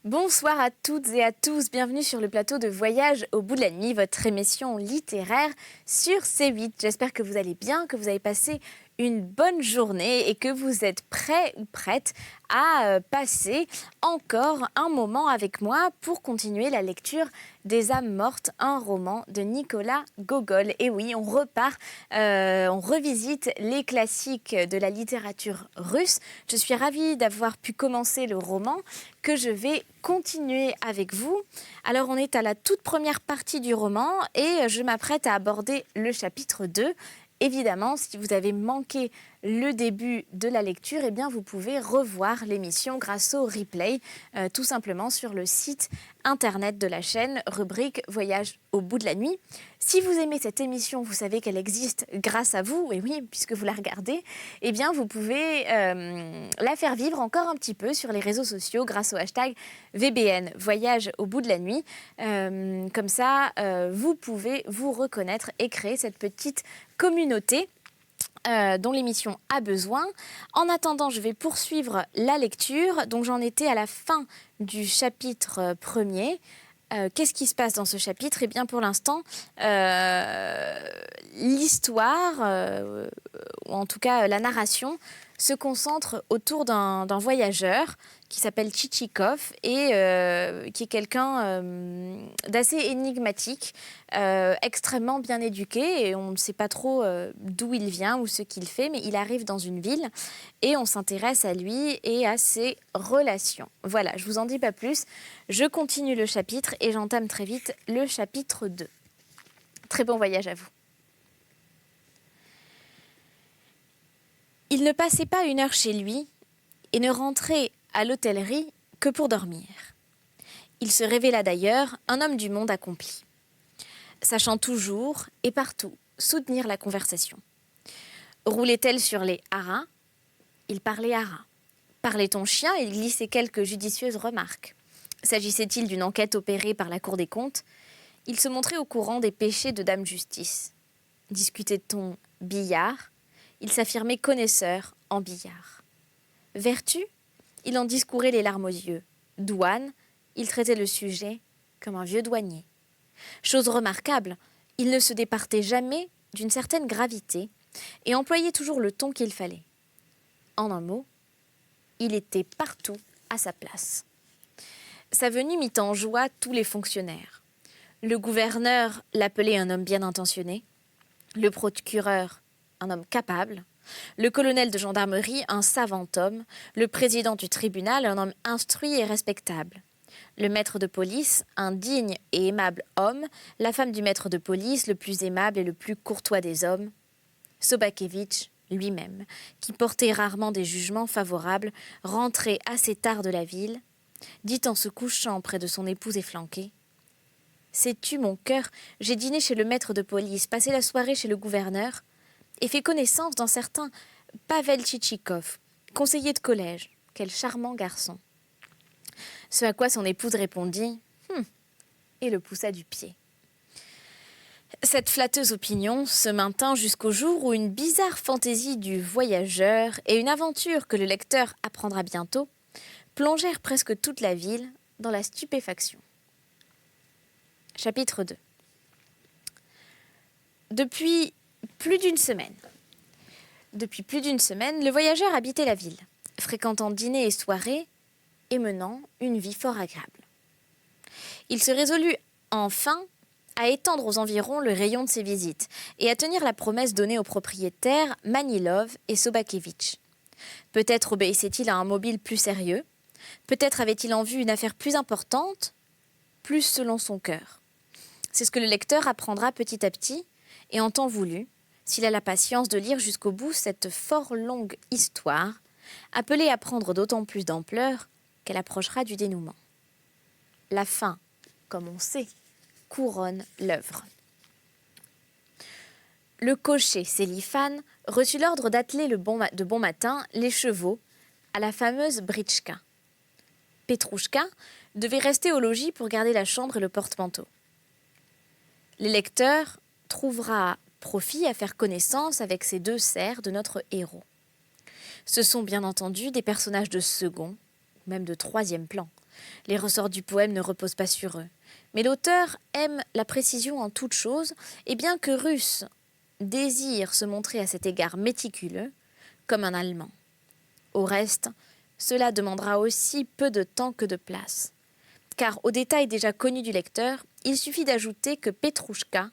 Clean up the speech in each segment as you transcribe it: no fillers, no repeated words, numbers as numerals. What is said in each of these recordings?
Bonsoir à toutes et à tous, bienvenue sur le plateau de Voyage au bout de la nuit, votre émission littéraire sur C8. J'espère que vous allez bien, que vous avez passé une bonne journée et que vous êtes prêts ou prêtes à passer encore un moment avec moi pour continuer la lecture des âmes mortes, un roman de Nicolas Gogol. Et oui, on repart, on revisite les classiques de la littérature russe. Je suis ravie d'avoir pu commencer le roman que je vais continuer avec vous. Alors on est à la toute première partie du roman et je m'apprête à aborder le chapitre 2. Évidemment, si vous avez manqué le début de la lecture, eh bien vous pouvez revoir l'émission grâce au replay, tout simplement sur le site internet de la chaîne, rubrique Voyage au bout de la nuit. Si vous aimez cette émission, vous savez qu'elle existe grâce à vous, et oui, puisque vous la regardez, eh bien vous pouvez la faire vivre encore un petit peu sur les réseaux sociaux grâce au hashtag VBN, Voyage au bout de la nuit. Comme ça, vous pouvez vous reconnaître et créer cette petite communauté dont l'émission a besoin. En attendant, je vais poursuivre la lecture. Donc j'en étais à la fin du chapitre premier. Qu'est-ce qui se passe dans ce chapitre? Eh bien, pour l'instant, l'histoire, ou en tout cas la narration, se concentre autour d'un voyageur qui s'appelle Tchitchikov et qui est quelqu'un d'assez énigmatique, extrêmement bien éduqué, et on ne sait pas trop d'où il vient ou ce qu'il fait, mais il arrive dans une ville et on s'intéresse à lui et à ses relations. Voilà, je vous en dis pas plus, je continue le chapitre et j'entame très vite le chapitre 2. Très bon voyage à vous. Il ne passait pas une heure chez lui et ne rentrait à l'hôtellerie que pour dormir. Il se révéla d'ailleurs un homme du monde accompli, sachant toujours et partout soutenir la conversation. Roulait-elle sur les haras? Il parlait haras. Parlait-on chien? Il glissait quelques judicieuses remarques. S'agissait-il d'une enquête opérée par la Cour des comptes? Il se montrait au courant des péchés de Dame Justice. Discutait-on billard? Il s'affirmait connaisseur en billard. Vertu? Il en discourait les larmes aux yeux. Douane? Il traitait le sujet comme un vieux douanier. Chose remarquable, il ne se départait jamais d'une certaine gravité et employait toujours le ton qu'il fallait. En un mot, il était partout à sa place. Sa venue mit en joie tous les fonctionnaires. Le gouverneur l'appelait un homme bien intentionné, le procureur un homme capable, le colonel de gendarmerie un savant homme, le président du tribunal un homme instruit et respectable, le maître de police un digne et aimable homme, la femme du maître de police le plus aimable et le plus courtois des hommes, Sobakevitch lui-même, qui portait rarement des jugements favorables, rentrait assez tard de la ville, dit en se couchant près de son épouse efflanquée: « Sais-tu, mon cœur, j'ai dîné chez le maître de police, passé la soirée chez le gouverneur, et fait connaissance d'un certain Pavel Tchitchikov, conseiller de collège. Quel charmant garçon !» Ce à quoi son épouse répondit « et le poussa du pied. » Cette flatteuse opinion se maintint jusqu'au jour où une bizarre fantaisie du voyageur et une aventure que le lecteur apprendra bientôt plongèrent presque toute la ville dans la stupéfaction. Chapitre 2. Depuis plus d'une semaine, le voyageur habitait la ville, fréquentant dîners et soirées et menant une vie fort agréable. Il se résolut enfin à étendre aux environs le rayon de ses visites et à tenir la promesse donnée aux propriétaires Manilov et Sobakevitch. Peut-être obéissait-il à un mobile plus sérieux, peut-être avait-il en vue une affaire plus importante, plus selon son cœur. C'est ce que le lecteur apprendra petit à petit et en temps voulu, s'il a la patience de lire jusqu'au bout cette fort longue histoire, appelée à prendre d'autant plus d'ampleur qu'elle approchera du dénouement. La fin, comme on sait, couronne l'œuvre. Le cocher Célifane reçut l'ordre d'atteler de bon matin les chevaux à la fameuse Britchka. Petrouchka devait rester au logis pour garder la chambre et le porte-manteau. Le lecteur trouvera profit à faire connaissance avec ces deux serfs de notre héros. Ce sont bien entendu des personnages de second, même de troisième plan. Les ressorts du poème ne reposent pas sur eux. Mais l'auteur aime la précision en toute chose, et bien que russe désire se montrer à cet égard méticuleux, comme un Allemand. Au reste, cela demandera aussi peu de temps que de place. Car aux détails déjà connus du lecteur, il suffit d'ajouter que Petrouchka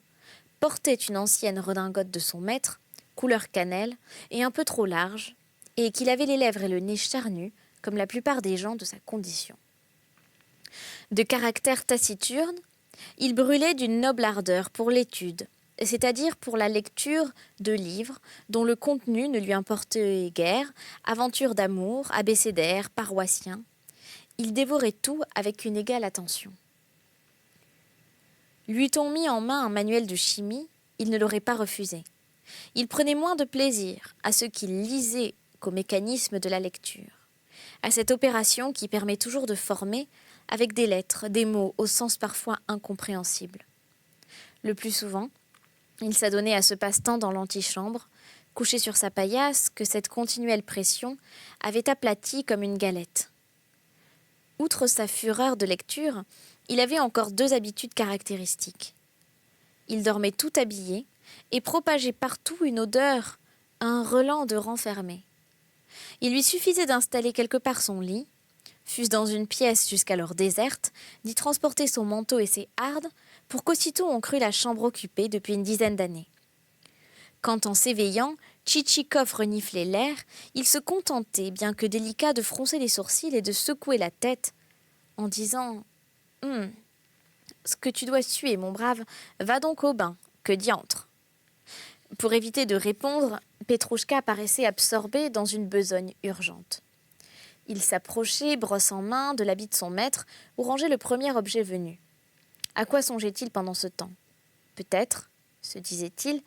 portait une ancienne redingote de son maître, couleur cannelle et un peu trop large, et qu'il avait les lèvres et le nez charnus, comme la plupart des gens de sa condition. De caractère taciturne, il brûlait d'une noble ardeur pour l'étude, c'est-à-dire pour la lecture de livres dont le contenu ne lui importait guère, aventures d'amour, abécédaires, paroissiens. Il dévorait tout avec une égale attention. Lui eût-on mis en main un manuel de chimie, il ne l'aurait pas refusé. Il prenait moins de plaisir à ce qu'il lisait qu'au mécanisme de la lecture, à cette opération qui permet toujours de former, avec des lettres, des mots au sens parfois incompréhensible. Le plus souvent, il s'adonnait à ce passe-temps dans l'antichambre, couché sur sa paillasse que cette continuelle pression avait aplati comme une galette. Outre sa fureur de lecture, il avait encore 2 habitudes caractéristiques. Il dormait tout habillé et propageait partout une odeur, un relent de renfermé. Il lui suffisait d'installer quelque part son lit, fût-ce dans une pièce jusqu'alors déserte, d'y transporter son manteau et ses hardes, pour qu'aussitôt on crût la chambre occupée depuis une dizaine d'années. Quand en s'éveillant, Tchitchikov reniflait l'air, il se contentait, bien que délicat, de froncer les sourcils et de secouer la tête, en disant « Ce que tu dois suer, mon brave, va donc au bain, que diantre !» Pour éviter de répondre, Petrouchka paraissait absorbé dans une besogne urgente. Il s'approchait, brosse en main, de l'habit de son maître, où rangeait le premier objet venu. À quoi songeait-il pendant ce temps ? Peut-être, se disait-il,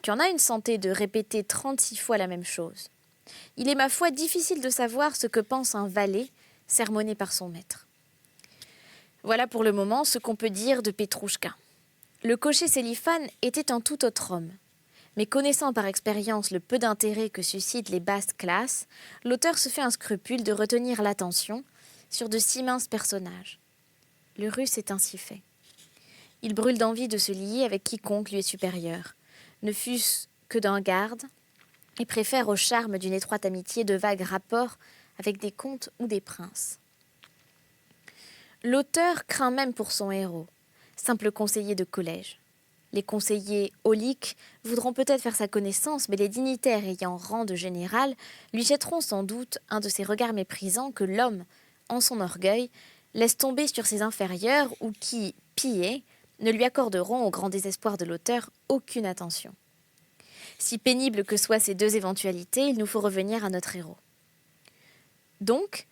tu en as une santé de répéter 36 fois la même chose. Il est ma foi difficile de savoir ce que pense un valet sermonné par son maître. Voilà pour le moment ce qu'on peut dire de Petrouchka. Le cocher Séliphane était un tout autre homme. Mais connaissant par expérience le peu d'intérêt que suscitent les basses classes, l'auteur se fait un scrupule de retenir l'attention sur de si minces personnages. Le Russe est ainsi fait. Il brûle d'envie de se lier avec quiconque lui est supérieur, ne fût-ce que d'un garde, et préfère au charme d'une étroite amitié de vagues rapports avec des comtes ou des princes. L'auteur craint même pour son héros, simple conseiller de collège. Les conseillers auliques voudront peut-être faire sa connaissance, mais les dignitaires ayant rang de général lui jetteront sans doute un de ces regards méprisants que l'homme, en son orgueil, laisse tomber sur ses inférieurs ou qui, pillés, ne lui accorderont, au grand désespoir de l'auteur, aucune attention. Si pénibles que soient ces 2 éventualités, il nous faut revenir à notre héros. Donc,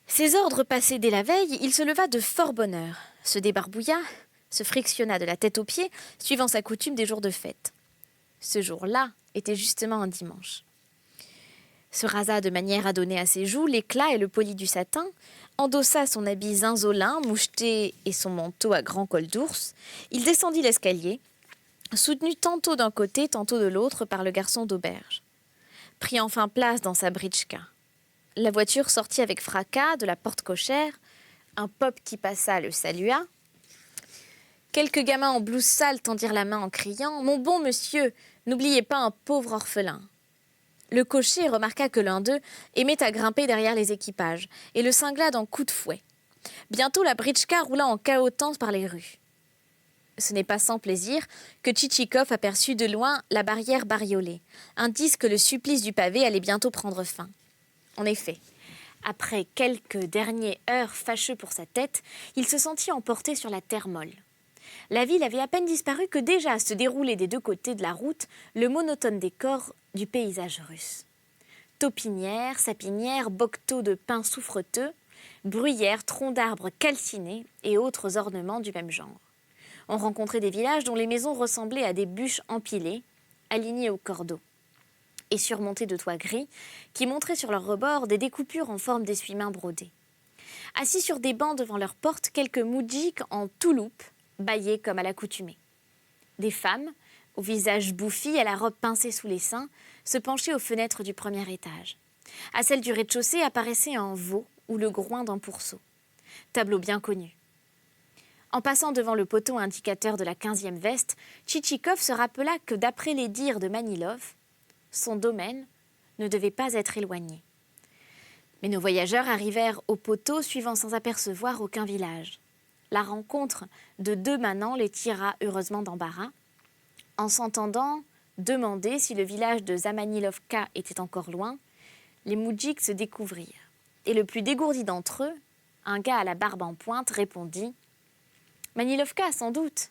ses ordres passés dès la veille, il se leva de fort bonne heure, se débarbouilla, se frictionna de la tête aux pieds, suivant sa coutume des jours de fête. Ce jour-là était justement un dimanche. Se rasa de manière à donner à ses joues l'éclat et le poli du satin, endossa son habit zinzolin, moucheté et son manteau à grand col d'ours. Il descendit l'escalier, soutenu tantôt d'un côté, tantôt de l'autre par le garçon d'auberge. Prit enfin place dans sa britchka. La voiture sortit avec fracas de la porte cochère. Un pop qui passa le salua. Quelques gamins en blouse sale tendirent la main en criant « Mon bon monsieur, n'oubliez pas un pauvre orphelin !» Le cocher remarqua que l'un d'eux aimait à grimper derrière les équipages et le cingla d'un coup de fouet. Bientôt la britchka roula en cahotant par les rues. Ce n'est pas sans plaisir que Tchitchikov aperçut de loin la barrière bariolée, indice que le supplice du pavé allait bientôt prendre fin. En effet, après quelques dernières heures fâcheux pour sa tête, il se sentit emporté sur la terre molle. La ville avait à peine disparu que déjà se déroulait des 2 côtés de la route le monotone décor du paysage russe. Taupinières, sapinières, bocteaux de pins souffreteux, bruyères, troncs d'arbres calcinés et autres ornements du même genre. On rencontrait des villages dont les maisons ressemblaient à des bûches empilées, alignées au cordeau, et surmontées de toits gris qui montraient sur leurs rebords des découpures en forme d'essuie-mains brodés. Assis sur des bancs devant leurs portes, quelques moudjiks en touloupe bâillaient comme à l'accoutumée. Des femmes, au visage bouffi, à la robe pincée sous les seins, se penchaient aux fenêtres du premier étage. À celle du rez-de-chaussée apparaissait un veau ou le groin d'un pourceau. Tableau bien connu. En passant devant le poteau indicateur de la 15e veste, Tchitchikov se rappela que d'après les dires de Manilov, son domaine ne devait pas être éloigné. Mais nos voyageurs arrivèrent au poteau suivant sans apercevoir aucun village. La rencontre de 2 manants les tira heureusement d'embarras. En s'entendant demander si le village de Zamanilovka était encore loin, les moudjiks se découvrirent. Et le plus dégourdi d'entre eux, un gars à la barbe en pointe, répondit « Manilovka, sans doute. »«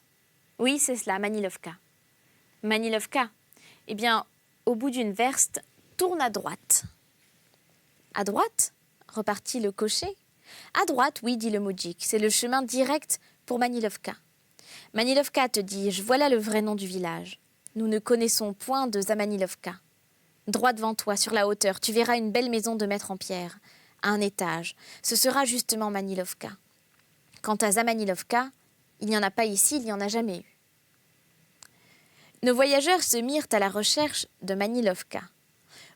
Oui, c'est cela, Manilovka. »« Manilovka. Eh bien, au bout d'une verste, tourne à droite. »« À droite ?» repartit le cocher. « À droite, oui, dit le moudjik, c'est le chemin direct pour Manilovka. »« Manilovka, te dis-je, voilà le vrai nom du village. Nous ne connaissons point de Zamanilovka. Droit devant toi, sur la hauteur, tu verras une belle maison de maître en pierre, à un étage. Ce sera justement Manilovka. Quant à Zamanilovka, il n'y en a pas ici, il n'y en a jamais eu. » Nos voyageurs se mirent à la recherche de Manilovka.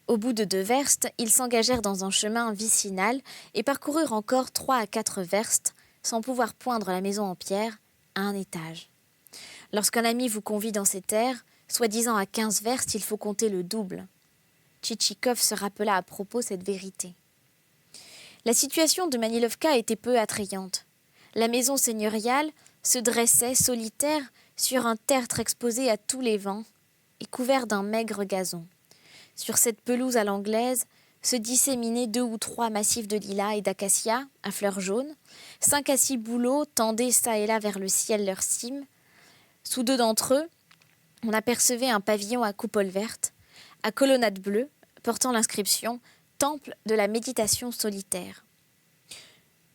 Au bout de 2 verstes, ils s'engagèrent dans un chemin vicinal et parcoururent encore 3 à 4 verstes sans pouvoir poindre la maison en pierre à un étage. Lorsqu'un ami vous convie dans ces terres, soi-disant à 15 verstes, il faut compter le double. Tchitchikov se rappela à propos cette vérité. La situation de Manilovka était peu attrayante. La maison seigneuriale se dressait solitaire sur un tertre exposé à tous les vents et couvert d'un maigre gazon. Sur cette pelouse à l'anglaise se disséminaient 2 ou 3 massifs de lilas et d'acacias à fleurs jaunes. 5 à 6 bouleaux tendaient çà et là vers le ciel leurs cimes. Sous 2 d'entre eux, on apercevait un pavillon à coupole verte, à colonnade bleue, portant l'inscription « Temple de la méditation solitaire ».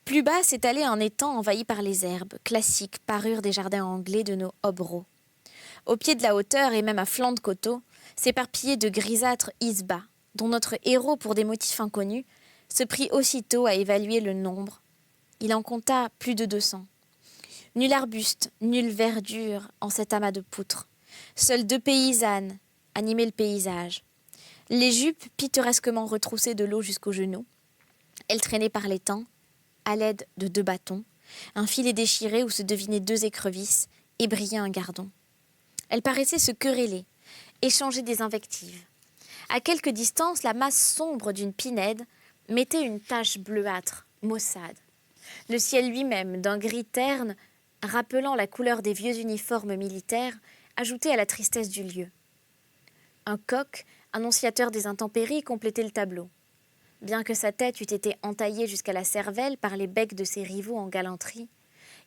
Plus bas s'étalait un étang envahi par les herbes, classiques parures des jardins anglais de nos hobereaux. Au pied de la hauteur et même à flanc de coteau, s'éparpillaient de grisâtres isbas, dont notre héros, pour des motifs inconnus, se prit aussitôt à évaluer le nombre. Il en compta plus de 200. Nul arbuste, nulle verdure en cet amas de poutres. Seules 2 paysannes animaient le paysage. Les jupes pittoresquement retroussées de l'eau jusqu'aux genoux. Elles traînaient par l'étang, à l'aide de 2 bâtons, un filet déchiré où se devinaient 2 écrevisses et brillait un gardon. Elles paraissaient se quereller, échanger des invectives. À quelque distance, la masse sombre d'une pinède mettait une tache bleuâtre, maussade. Le ciel lui-même, d'un gris terne, rappelant la couleur des vieux uniformes militaires, ajoutait à la tristesse du lieu. Un coq, annonciateur des intempéries, complétait le tableau. Bien que sa tête eût été entaillée jusqu'à la cervelle par les becs de ses rivaux en galanterie,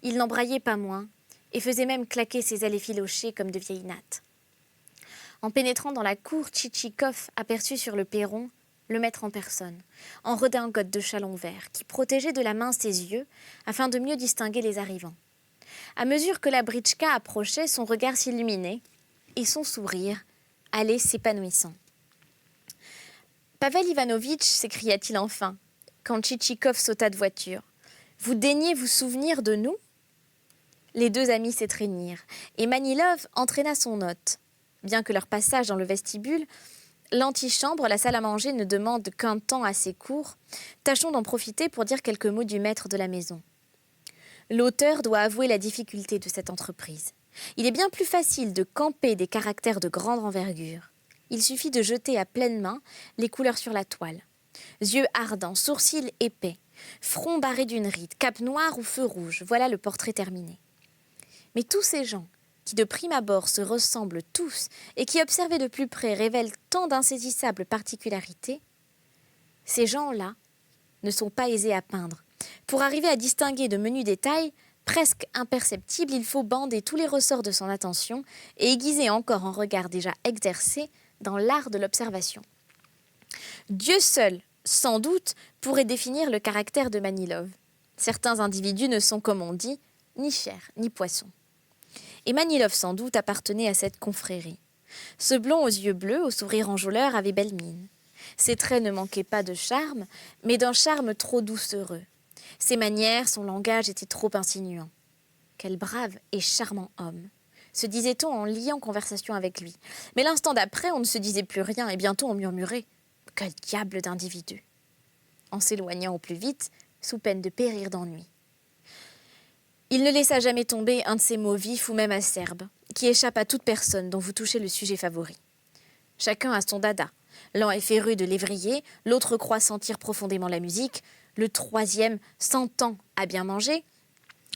il n'embraillait pas moins et faisait même claquer ses ailes effilochées comme de vieilles nattes. En pénétrant dans la cour, Tchitchikov aperçut sur le perron le maître en personne, en redingote de chalon vert, qui protégeait de la main ses yeux afin de mieux distinguer les arrivants. À mesure que la britchka approchait, son regard s'illuminait et son sourire allait s'épanouissant. « Pavel Ivanovitch, s'écria-t-il enfin, quand Tchitchikov sauta de voiture, vous daignez vous souvenir de nous ?» Les 2 amis s'étreignirent, et Manilov entraîna son hôte. Bien que leur passage dans le vestibule, l'antichambre, la salle à manger ne demande qu'un temps assez court, tâchons d'en profiter pour dire quelques mots du maître de la maison. L'auteur doit avouer la difficulté de cette entreprise. Il est bien plus facile de camper des caractères de grande envergure. Il suffit de jeter à pleine main les couleurs sur la toile. Yeux ardents, sourcils épais, front barré d'une ride, cape noire ou feu rouge, voilà le portrait terminé. Mais tous ces gens, qui de prime abord se ressemblent tous et qui observés de plus près révèlent tant d'insaisissables particularités, ces gens-là ne sont pas aisés à peindre. Pour arriver à distinguer de menus détails, presque imperceptibles, il faut bander tous les ressorts de son attention et aiguiser encore un regard déjà exercé dans l'art de l'observation. Dieu seul, sans doute, pourrait définir le caractère de Manilov. Certains individus ne sont, comme on dit, ni chair ni poisson. Et Manilov, sans doute, appartenait à cette confrérie. Ce blond aux yeux bleus, au sourire enjôleur, avait belle mine. Ses traits ne manquaient pas de charme, mais d'un charme trop doucereux. Ses manières, son langage étaient trop insinuants. Quel brave et charmant homme, se disait-on en liant conversation avec lui. Mais l'instant d'après, on ne se disait plus rien, et bientôt on murmurait « Quel diable d'individu !» En s'éloignant au plus vite, sous peine de périr d'ennui. Il ne laissa jamais tomber un de ces mots vifs ou même acerbes, qui échappent à toute personne dont vous touchez le sujet favori. Chacun a son dada. L'un est féru de lévrier, l'autre croit sentir profondément la musique, le troisième s'entend à bien manger,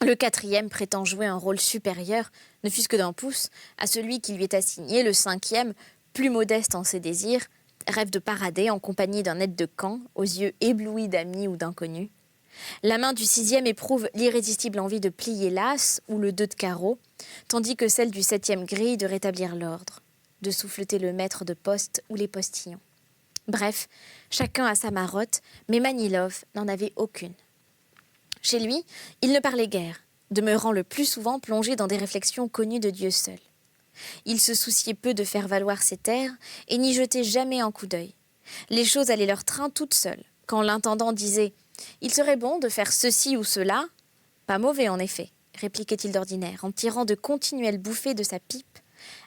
le quatrième prétend jouer un rôle supérieur, ne fût-ce que d'un pouce, à celui qui lui est assigné, le cinquième, plus modeste en ses désirs, rêve de parader en compagnie d'un aide de camp, aux yeux éblouis d'amis ou d'inconnus. La main du sixième éprouve l'irrésistible envie de plier l'as ou le 2 de carreau, tandis que celle du septième grille de rétablir l'ordre, de souffleter le maître de poste ou les postillons. Bref, chacun a sa marotte, mais Manilov n'en avait aucune. Chez lui, il ne parlait guère, demeurant le plus souvent plongé dans des réflexions connues de Dieu seul. Il se souciait peu de faire valoir ses terres et n'y jetait jamais un coup d'œil. Les choses allaient leur train toutes seules. Quand l'intendant disait « Il serait bon de faire ceci ou cela », « Pas mauvais en effet », répliquait-il d'ordinaire, en tirant de continuelles bouffées de sa pipe,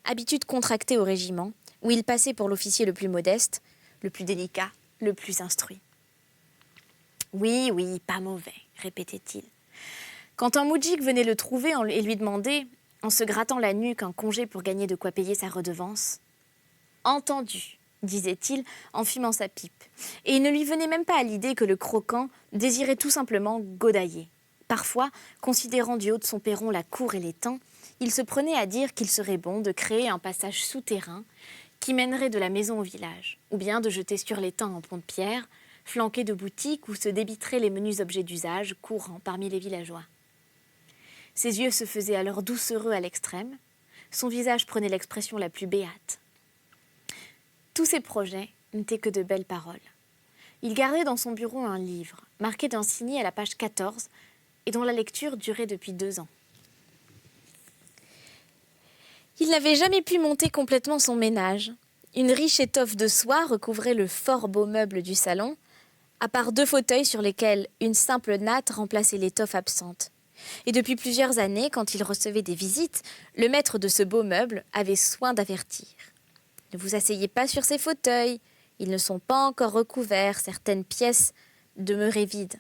habitude contractée au régiment, où il passait pour l'officier le plus modeste, le plus délicat, le plus instruit. « Oui, oui, pas mauvais », répétait-il. Quand un moudjik venait le trouver et lui demandait, en se grattant la nuque, un congé pour gagner de quoi payer sa redevance, « Entendu », disait-il en fumant sa pipe, et il ne lui venait même pas à l'idée que le croquant désirait tout simplement godailler. Parfois, considérant du haut de son perron la cour et les temps, il se prenait à dire qu'il serait bon de créer un passage souterrain qui mènerait de la maison au village, ou bien de jeter sur l'étang un pont de pierre, flanqué de boutiques où se débiteraient les menus objets d'usage courants parmi les villageois. Ses yeux se faisaient alors doucereux à l'extrême, son visage prenait l'expression la plus béate. Tous ces projets n'étaient que de belles paroles. Il gardait dans son bureau un livre, marqué d'un signet à la page 14, et dont la lecture durait depuis 2 ans. Il n'avait jamais pu monter complètement son ménage. Une riche étoffe de soie recouvrait le fort beau meuble du salon, à part 2 fauteuils sur lesquels une simple natte remplaçait l'étoffe absente. Et depuis plusieurs années, quand il recevait des visites, le maître de ce beau meuble avait soin d'avertir. « Ne vous asseyez pas sur ces fauteuils, ils ne sont pas encore recouverts, certaines pièces demeuraient vides. »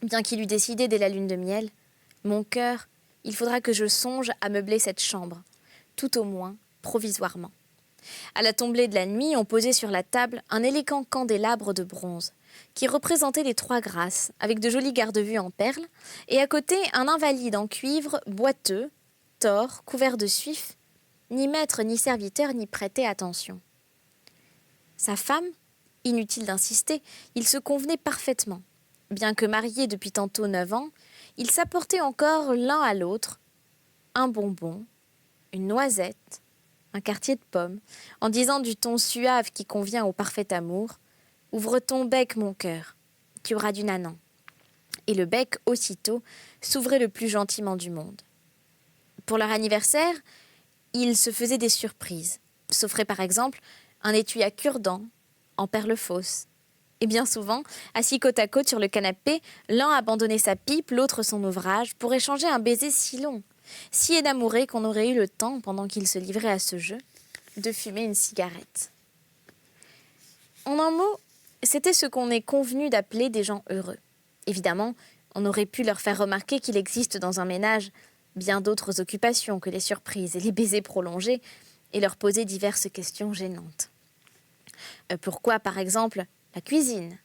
Bien qu'il eût décidé dès la lune de miel, « Mon cœur, il faudra que je songe à meubler cette chambre, tout au moins provisoirement. » À la tombée de la nuit, on posait sur la table un élégant candélabre de bronze, qui représentait les 3 grâces, avec de jolis garde-vues en perles, et à côté un invalide en cuivre boiteux, tors, couvert de suif. Ni maître ni serviteur n'y prêtait attention. Sa femme, inutile d'insister, il se convenait parfaitement. Bien que mariés depuis tantôt 9 ans, ils s'apportaient encore l'un à l'autre un bonbon, une noisette, un quartier de pomme, en disant du ton suave qui convient au parfait amour « Ouvre ton bec, mon cœur, tu auras du nanan ». Et le bec, aussitôt, s'ouvrait le plus gentiment du monde. Pour leur anniversaire, ils se faisaient des surprises, s'offraient par exemple un étui à cure-dents, en perles fausses. Et bien souvent, assis côte à côte sur le canapé, l'un abandonnait sa pipe, l'autre son ouvrage, pour échanger un baiser si long, si énamouré qu'on aurait eu le temps, pendant qu'ils se livraient à ce jeu, de fumer une cigarette. En un mot, c'était ce qu'on est convenu d'appeler des gens heureux. Évidemment, on aurait pu leur faire remarquer qu'il existe dans un ménage bien d'autres occupations que les surprises et les baisers prolongés, et leur poser diverses questions gênantes. Pourquoi, par exemple, la cuisine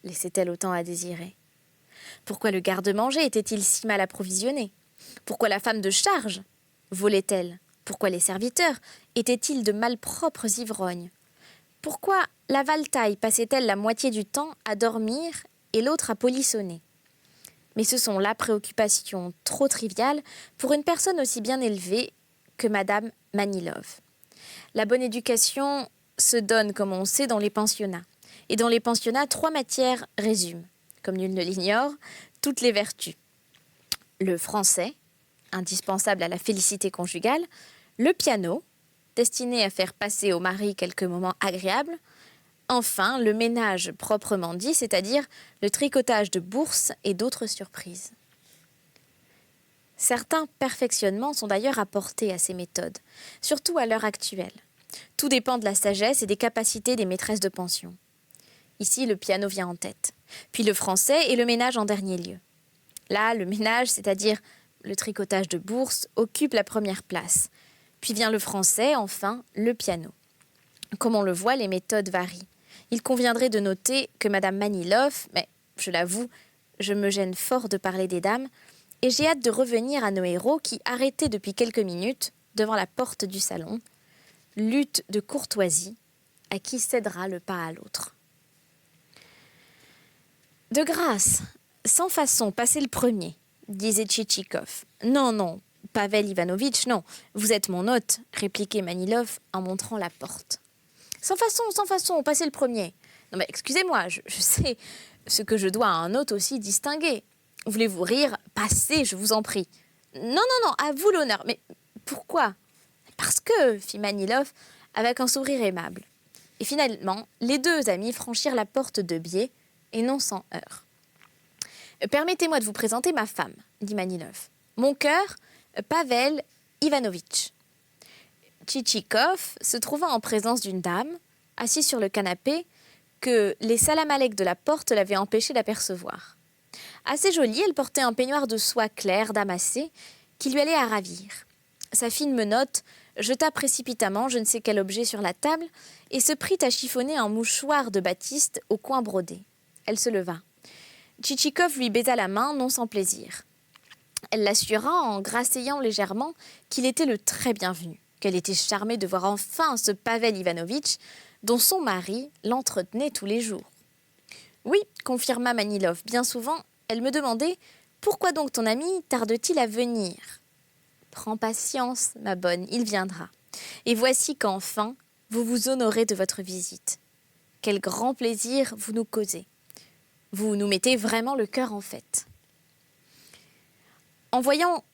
laissait-elle autant à désirer? Pourquoi le garde-manger était-il si mal approvisionné? Pourquoi la femme de charge volait-elle? Pourquoi les serviteurs étaient-ils de malpropres ivrognes? Pourquoi la valetaille passait-elle la moitié du temps à dormir et l'autre à polissonner? Mais ce sont là préoccupations trop triviales pour une personne aussi bien élevée que Madame Manilov. La bonne éducation se donne, comme on sait, dans les pensionnats. Et dans les pensionnats, 3 matières résument, comme nul ne l'ignore, toutes les vertus. Le français, indispensable à la félicité conjugale, le piano, destiné à faire passer au mari quelques moments agréables, enfin le ménage proprement dit, c'est-à-dire le tricotage de bourses et d'autres surprises. Certains perfectionnements sont d'ailleurs apportés à ces méthodes, surtout à l'heure actuelle. Tout dépend de la sagesse et des capacités des maîtresses de pension. Ici, le piano vient en tête. puis le français et le ménage en dernier lieu. Là, le ménage, c'est-à-dire le tricotage de bourse, occupe la première place. Puis vient le français, enfin, le piano. Comme on le voit, les méthodes varient. Il conviendrait de noter que Madame Maniloff, mais je l'avoue, je me gêne fort de parler des dames, et j'ai hâte de revenir à nos héros qui, arrêtés depuis quelques minutes devant la porte du salon, luttent de courtoisie à qui cédera le pas à l'autre. De grâce, sans façon, passez le premier, disait Tchitchikov. Non, non, Pavel Ivanovitch, non, vous êtes mon hôte, répliquait Manilov en montrant la porte. Sans façon, passez le premier. Non mais excusez-moi, je sais ce que je dois à un hôte aussi distingué. Voulez-vous rire? Passez, je vous en prie. Non, à vous l'honneur. Mais pourquoi? Parce que, fit Manilov avec un sourire aimable. Et finalement, les deux amis franchirent la porte de biais, et non sans heurts. Permettez-moi de vous présenter ma femme, dit Manilov. Mon cœur, Pavel Ivanovitch. Tchitchikov se trouva en présence d'une dame, assise sur le canapé, que les salam-alek de la porte l'avaient empêché d'apercevoir. Assez jolie, elle portait un peignoir de soie claire, damassé, qui lui allait à ravir. Sa fine menotte jeta précipitamment je ne sais quel objet sur la table et se prit à chiffonner un mouchoir de batiste au coin brodé. Elle se leva. Tchitchikov lui baisa la main, non sans plaisir. Elle l'assura, en grasseyant légèrement, qu'il était le très bienvenu, qu'elle était charmée de voir enfin ce Pavel Ivanovitch, dont son mari l'entretenait tous les jours. Oui, confirma Manilov, bien souvent, elle me demandait « Pourquoi donc ton ami tarde-t-il à venir ?» Prends patience, ma bonne, il viendra. Et voici qu'enfin, vous vous honorez de votre visite. Quel grand plaisir vous nous causez. Vous nous mettez vraiment le cœur en fête. En voyant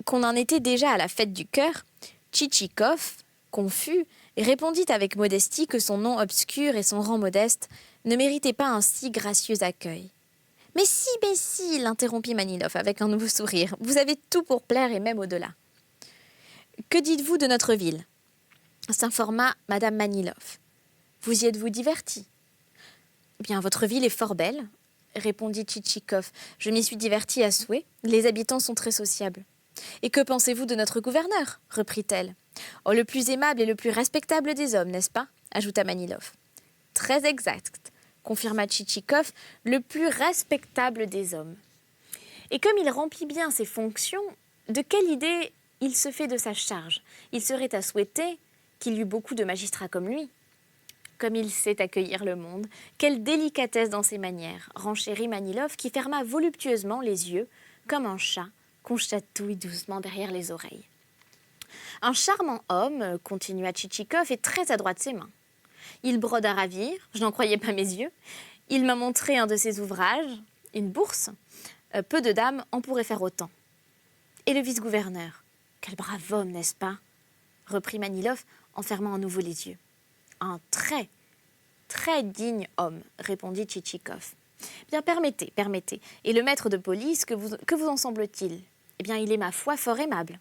qu'on en était déjà à la fête du cœur, Tchitchikov, confus, répondit avec modestie que son nom obscur et son rang modeste ne méritaient pas un si gracieux accueil. « Mais si, l'interrompit Manilov avec un nouveau sourire. Vous avez tout pour plaire et même au-delà. »« Que dites-vous de notre ville ?» s'informa Madame Manilov. « Vous y êtes-vous diverti ?»« Bien, votre ville est fort belle, » répondit Tchitchikov. « Je m'y suis diverti à souhait. Les habitants sont très sociables. »« Et que pensez-vous de notre gouverneur ?» reprit-elle. « Oh, le plus aimable et le plus respectable des hommes, n'est-ce pas ?» ajouta Manilov. « Très exact, » confirma Tchitchikov, le plus respectable des hommes. Et comme il remplit bien ses fonctions, de quelle idée il se fait de sa charge? Il serait à souhaiter qu'il y eût beaucoup de magistrats comme lui. Comme il sait accueillir le monde, quelle délicatesse dans ses manières, renchérit Manilov qui ferma voluptueusement les yeux, comme un chat qu'on chatouille doucement derrière les oreilles. Un charmant homme, continua Tchitchikov, est très adroit de ses mains. Il brode à ravir, je n'en croyais pas mes yeux. Il m'a montré un de ses ouvrages, une bourse. Peu de dames en pourraient faire autant. Et le vice-gouverneur, quel brave homme, n'est-ce pas? Reprit Manilov en fermant à nouveau les yeux. Un très, très digne homme, répondit Tchitchikov. Bien, permettez. Et le maître de police, que vous en semble-t-il? Eh bien, il est, ma foi, fort aimable.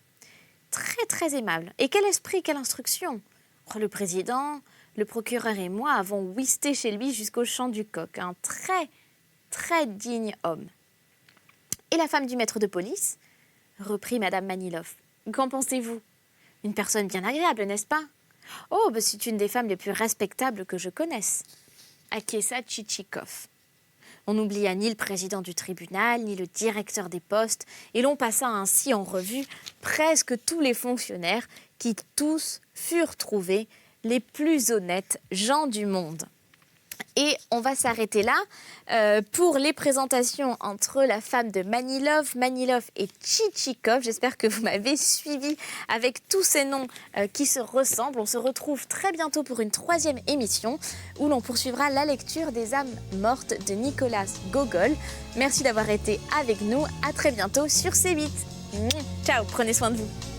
Très, très aimable. Et quel esprit, quelle instruction! Oh, le président, le procureur et moi avons ouisté chez lui jusqu'au chant du coq. Un très, très digne homme. Et la femme du maître de police? Reprit Madame Manilov. Qu'en pensez-vous? Une personne bien agréable, n'est-ce pas? Oh, c'est une des femmes les plus respectables que je connaisse. Acquiesça Tchitchikov. On n'oublia ni le président du tribunal, ni le directeur des postes, et l'on passa ainsi en revue presque tous les fonctionnaires qui tous furent trouvés les plus honnêtes gens du monde. Et on va s'arrêter là pour les présentations entre la femme de Manilov et Tchitchikov. J'espère que vous m'avez suivi avec tous ces noms qui se ressemblent. On se retrouve très bientôt pour une 3e émission où l'on poursuivra la lecture des âmes mortes de Nicolas Gogol. Merci d'avoir été avec nous. À très bientôt sur C8. Ciao, prenez soin de vous.